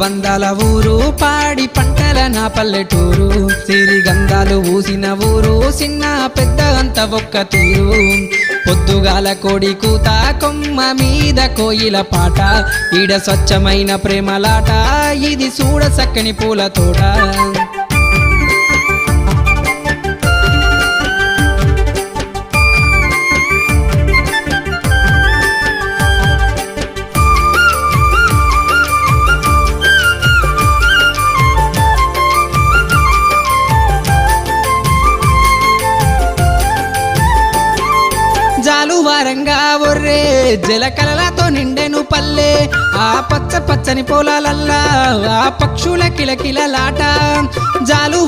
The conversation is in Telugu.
బంధాల ఊరు పాడి పంటల నా పల్లెటూరు సిరిగంధాలు ఊసిన ఊరు చిన్న పెద్ద అంత ఒక్క తీరు పొద్దుగాల కోడి కూత కొమ్మ మీద కోయిల పాట ఈడ స్వచ్ఛమైన ప్రేమలాట ఇది చూడ చక్కని పూల తోట జాలువారంగా ఒర్రే జలకలలతో నిండెను పల్లె ఆ పచ్చ పచ్చని పొలాలల్లా ఆ పక్షుల కిలకిలలాట జాలువా